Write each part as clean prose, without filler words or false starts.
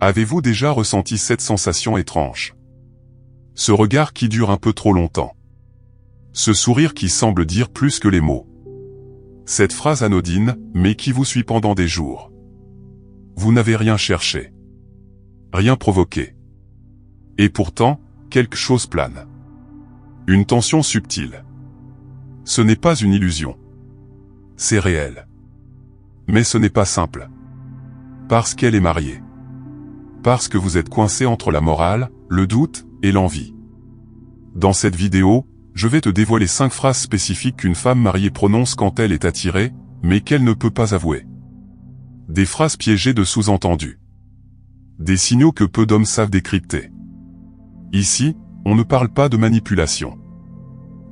Avez-vous déjà ressenti cette sensation étrange? Ce regard qui dure un peu trop longtemps. Ce sourire qui semble dire plus que les mots. Cette phrase anodine, mais qui vous suit pendant des jours. Vous n'avez rien cherché. Rien provoqué. Et pourtant, quelque chose plane. Une tension subtile. Ce n'est pas une illusion. C'est réel. Mais ce n'est pas simple. Parce qu'elle est mariée. Parce que vous êtes coincé entre la morale, le doute et l'envie. Dans cette vidéo, je vais te dévoiler 5 phrases spécifiques qu'une femme mariée prononce quand elle est attirée, mais qu'elle ne peut pas avouer. Des phrases piégées de sous-entendus. Des signaux que peu d'hommes savent décrypter. Ici, on ne parle pas de manipulation.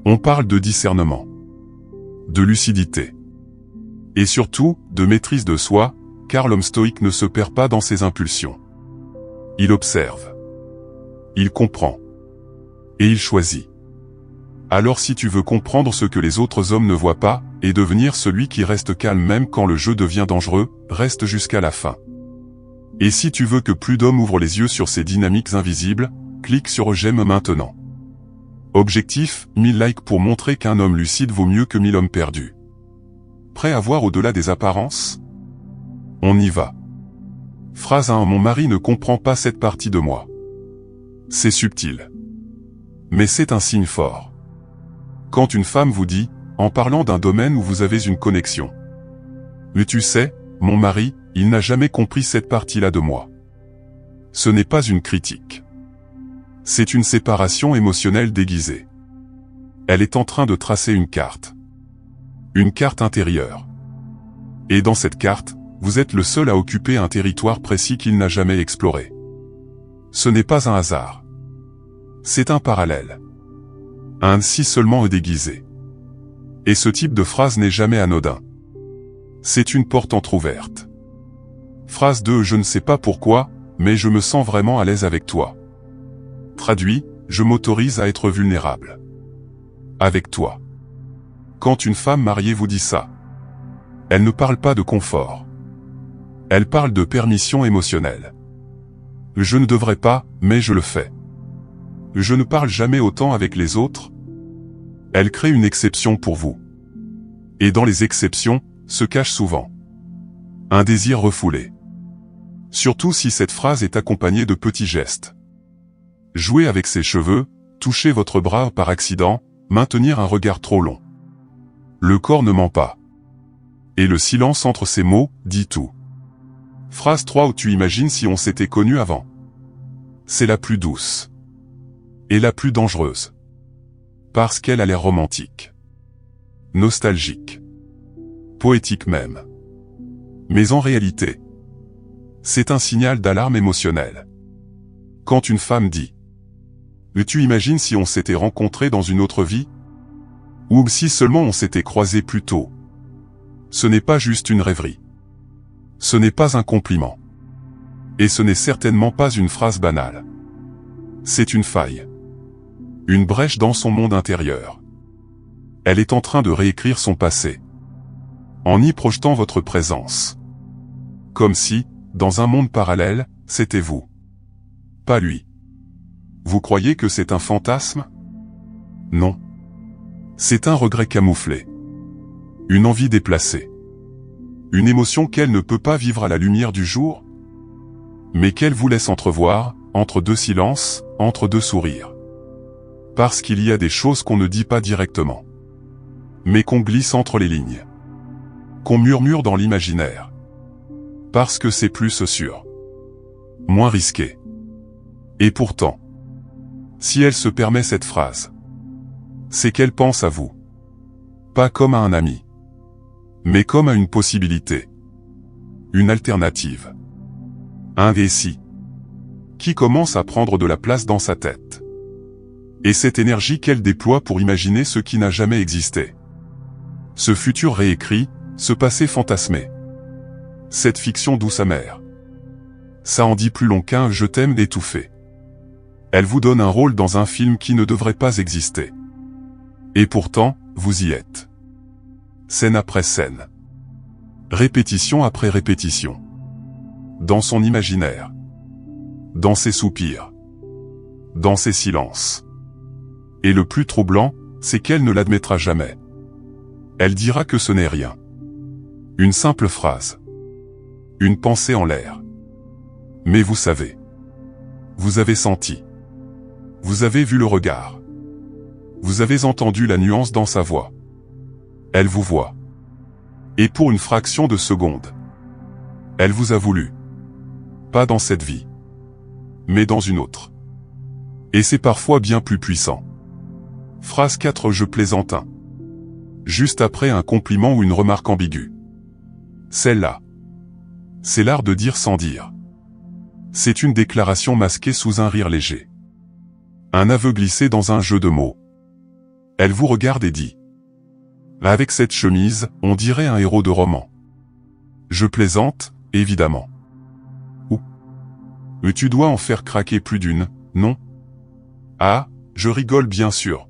On parle de discernement. De lucidité. Et surtout, de maîtrise de soi, car l'homme stoïque ne se perd pas dans ses impulsions. Il observe. Il comprend. Et il choisit. Alors si tu veux comprendre ce que les autres hommes ne voient pas, et devenir celui qui reste calme même quand le jeu devient dangereux, reste jusqu'à la fin. Et si tu veux que plus d'hommes ouvrent les yeux sur ces dynamiques invisibles, clique sur j'aime maintenant. Objectif, 1000 likes pour montrer qu'un homme lucide vaut mieux que 1000 hommes perdus. Prêt à voir au-delà des apparences? On y va. Phrase 1. Mon mari ne comprend pas cette partie de moi. C'est subtil. Mais c'est un signe fort. Quand une femme vous dit, en parlant d'un domaine où vous avez une connexion. Mais tu sais, mon mari, il n'a jamais compris cette partie-là de moi. Ce n'est pas une critique. C'est une séparation émotionnelle déguisée. Elle est en train de tracer une carte. Une carte intérieure. Et dans cette carte, vous êtes le seul à occuper un territoire précis qu'il n'a jamais exploré. Ce n'est pas un hasard. C'est un parallèle. Un si seulement est déguisé. Et ce type de phrase n'est jamais anodin. C'est une porte entrouverte. Phrase 2. Je ne sais pas pourquoi, mais je me sens vraiment à l'aise avec toi. Traduit, je m'autorise à être vulnérable. Avec toi. Quand une femme mariée vous dit ça, elle ne parle pas de confort. Elle parle de permission émotionnelle. Je ne devrais pas, mais je le fais. Je ne parle jamais autant avec les autres. Elle crée une exception pour vous. Et dans les exceptions, se cache souvent un désir refoulé. Surtout si cette phrase est accompagnée de petits gestes. Jouer avec ses cheveux, toucher votre bras par accident, maintenir un regard trop long. Le corps ne ment pas. Et le silence entre ces mots dit tout. Phrase 3. Où tu imagines si on s'était connu avant. C'est la plus douce. Et la plus dangereuse. Parce qu'elle a l'air romantique. Nostalgique. Poétique même. Mais en réalité, c'est un signal d'alarme émotionnelle. Quand une femme dit « Mais tu imagines si on s'était rencontrés dans une autre vie ?» Ou si seulement on s'était croisés plus tôt. Ce n'est pas juste une rêverie. Ce n'est pas un compliment. Et ce n'est certainement pas une phrase banale. C'est une faille. Une brèche dans son monde intérieur. Elle est en train de réécrire son passé. En y projetant votre présence. Comme si, dans un monde parallèle, c'était vous. Pas lui. Vous croyez que c'est un fantasme? Non. C'est un regret camouflé. Une envie déplacée. Une émotion qu'elle ne peut pas vivre à la lumière du jour, mais qu'elle vous laisse entrevoir, entre deux silences, entre deux sourires. Parce qu'il y a des choses qu'on ne dit pas directement. Mais qu'on glisse entre les lignes. Qu'on murmure dans l'imaginaire. Parce que c'est plus sûr. Moins risqué. Et pourtant, si elle se permet cette phrase, c'est qu'elle pense à vous. Pas comme à un ami. Mais comme à une possibilité. Une alternative. Un récit. Qui commence à prendre de la place dans sa tête. Et cette énergie qu'elle déploie pour imaginer ce qui n'a jamais existé. Ce futur réécrit, ce passé fantasmé. Cette fiction douce amère. Ça en dit plus long qu'un « je t'aime » étouffé. Elle vous donne un rôle dans un film qui ne devrait pas exister. Et pourtant, vous y êtes. Scène après scène. Répétition après répétition. Dans son imaginaire. dans ses soupirs, dans ses silences. Et le plus troublant, c'est qu'elle ne l'admettra jamais. Elle dira que ce n'est rien. Une simple phrase. Une pensée en l'air. Mais vous savez. Vous avez senti. Vous avez vu le regard. Vous avez entendu la nuance dans sa voix. Elle vous voit. Et pour une fraction de seconde, elle vous a voulu. Pas dans cette vie, mais dans une autre. Et c'est parfois bien plus puissant. Phrase 4. Je plaisante. Juste après un compliment ou une remarque ambiguë. Celle-là. C'est l'art de dire sans dire. C'est une déclaration masquée sous un rire léger. Un aveu glissé dans un jeu de mots. Elle vous regarde et dit. Avec cette chemise, on dirait un héros de roman. Je plaisante, évidemment. Ou tu dois en faire craquer plus d'une, non? Ah, je rigole bien sûr.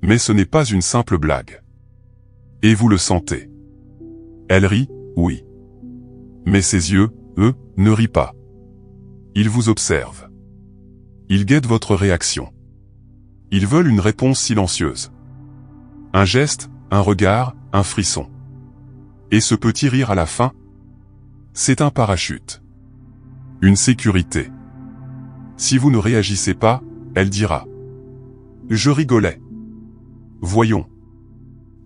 Mais ce n'est pas une simple blague. Et vous le sentez. Elle rit, oui. Mais ses yeux, eux, ne rient pas. Ils vous observent. Ils guettent votre réaction. Ils veulent une réponse silencieuse. Un geste, un regard, un frisson. Et ce petit rire à la fin, c'est un parachute. Une sécurité. Si vous ne réagissez pas, elle dira. Je rigolais. Voyons.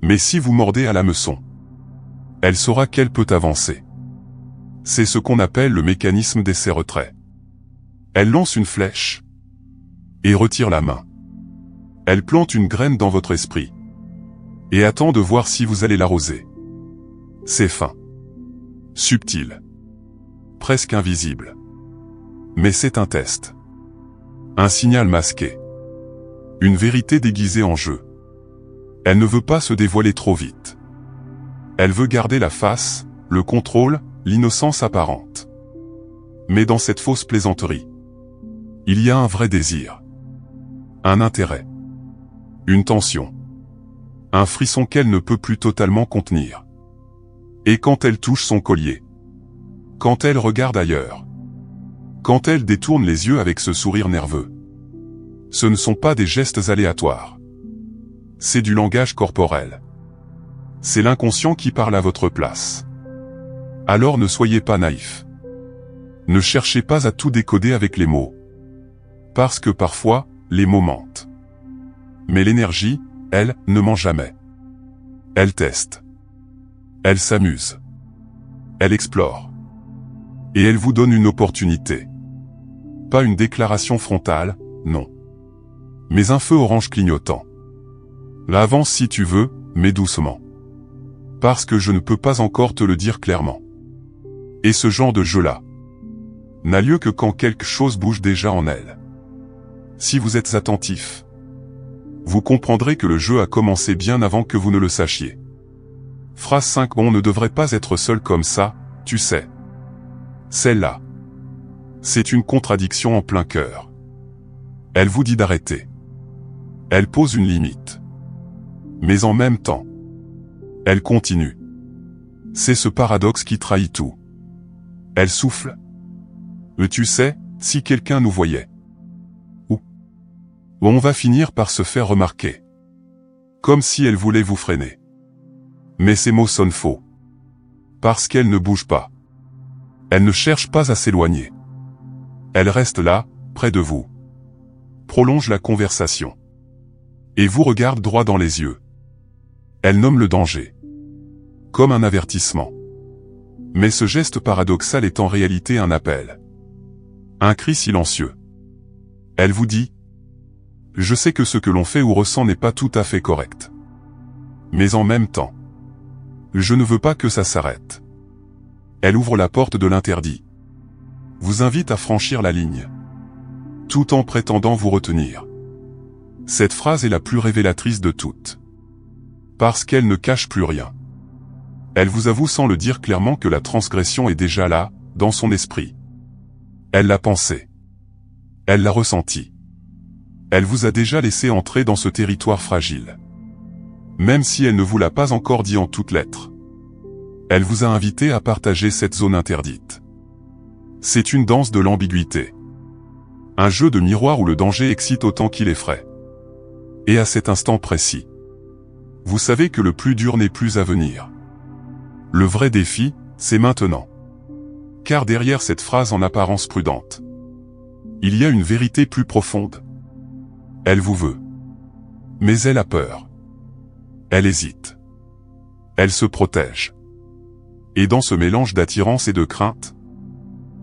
Mais si vous mordez à l'hameçon, elle saura qu'elle peut avancer. C'est ce qu'on appelle le mécanisme d'essai-retrait. Elle lance une flèche et retire la main. Elle plante une graine dans votre esprit et attend de voir si vous allez l'arroser. C'est fin, subtil, presque invisible. Mais c'est un test. Un signal masqué. Une vérité déguisée en jeu. Elle ne veut pas se dévoiler trop vite. Elle veut garder la face, le contrôle, l'innocence apparente. Mais dans cette fausse plaisanterie, il y a un vrai désir. Un intérêt. Une tension. Un frisson qu'elle ne peut plus totalement contenir. Et quand elle touche son collier, quand elle regarde ailleurs, quand elle détourne les yeux avec ce sourire nerveux, ce ne sont pas des gestes aléatoires. C'est du langage corporel. C'est l'inconscient qui parle à votre place. Alors ne soyez pas naïfs. Ne cherchez pas à tout décoder avec les mots. Parce que parfois, les mots mentent. Mais l'énergie, elle, ne ment jamais. Elle teste. Elle s'amuse. Elle explore. Et elle vous donne une opportunité. Pas une déclaration frontale, non. Mais un feu orange clignotant. Là, avance si tu veux, mais doucement. Parce que je ne peux pas encore te le dire clairement. Et ce genre de jeu-là n'a lieu que quand quelque chose bouge déjà en elle. Si vous êtes attentif, vous comprendrez que le jeu a commencé bien avant que vous ne le sachiez. Phrase 5. On ne devrait pas être seul comme ça, tu sais. Celle-là. C'est une contradiction en plein cœur. Elle vous dit d'arrêter. Elle pose une limite. Mais en même temps, elle continue. C'est ce paradoxe qui trahit tout. Elle souffle. Tu sais, si quelqu'un nous voyait. Ou on va finir par se faire remarquer. Comme si elle voulait vous freiner. Mais ces mots sonnent faux. Parce qu'elle ne bouge pas. Elle ne cherche pas à s'éloigner. Elle reste là, près de vous. Prolonge la conversation. Et vous regarde droit dans les yeux. Elle nomme le danger. Comme un avertissement. Mais ce geste paradoxal est en réalité un appel. Un cri silencieux. Elle vous dit « Je sais que ce que l'on fait ou ressent n'est pas tout à fait correct. Mais en même temps, je ne veux pas que ça s'arrête. » Elle ouvre la porte de l'interdit. Vous invite à franchir la ligne. Tout en prétendant vous retenir. Cette phrase est la plus révélatrice de toutes. Parce qu'elle ne cache plus rien. Elle vous avoue sans le dire clairement que la transgression est déjà là, dans son esprit. Elle l'a pensé. Elle l'a ressenti. Elle vous a déjà laissé entrer dans ce territoire fragile. Même si elle ne vous l'a pas encore dit en toutes lettres. Elle vous a invité à partager cette zone interdite. C'est une danse de l'ambiguïté. Un jeu de miroir où le danger excite autant qu'il effraie. Et à cet instant précis, vous savez que le plus dur n'est plus à venir. Le vrai défi, c'est maintenant. Car derrière cette phrase en apparence prudente, il y a une vérité plus profonde. Elle vous veut. Mais elle a peur. Elle hésite. Elle se protège. Et dans ce mélange d'attirance et de crainte,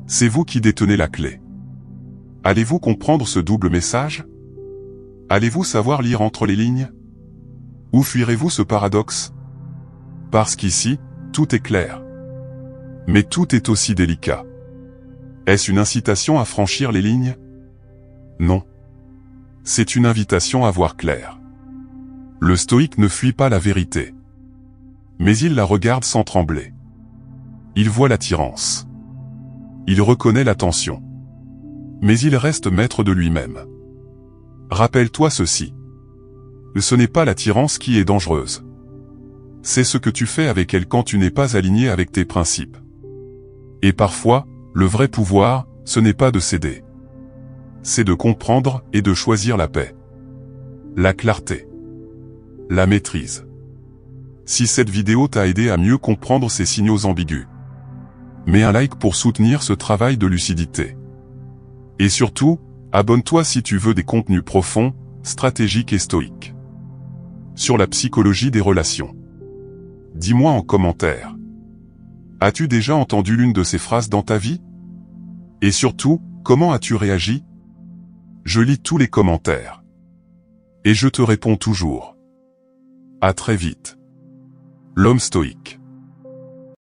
c'est vous qui détenez la clé. Allez-vous comprendre ce double message? Allez-vous savoir lire entre les lignes? Ou fuirez-vous ce paradoxe? Parce qu'ici, tout est clair. Mais tout est aussi délicat. Est-ce une incitation à franchir les lignes? Non. C'est une invitation à voir clair. Le stoïque ne fuit pas la vérité. Mais il la regarde sans trembler. Il voit l'attirance. Il reconnaît la tension. Mais il reste maître de lui-même. Rappelle-toi ceci. Ce n'est pas l'attirance qui est dangereuse. C'est ce que tu fais avec elle quand tu n'es pas aligné avec tes principes. Et parfois, le vrai pouvoir, ce n'est pas de céder. C'est de comprendre et de choisir la paix. La clarté. La maîtrise. Si cette vidéo t'a aidé à mieux comprendre ces signaux ambigus, mets un like pour soutenir ce travail de lucidité. Et surtout, abonne-toi si tu veux des contenus profonds, stratégiques et stoïques. Sur la psychologie des relations. Dis-moi en commentaire. As-tu déjà entendu l'une de ces phrases dans ta vie? Et surtout, comment as-tu réagi? Je lis tous les commentaires. Et je te réponds toujours. À très vite. L'homme stoïque.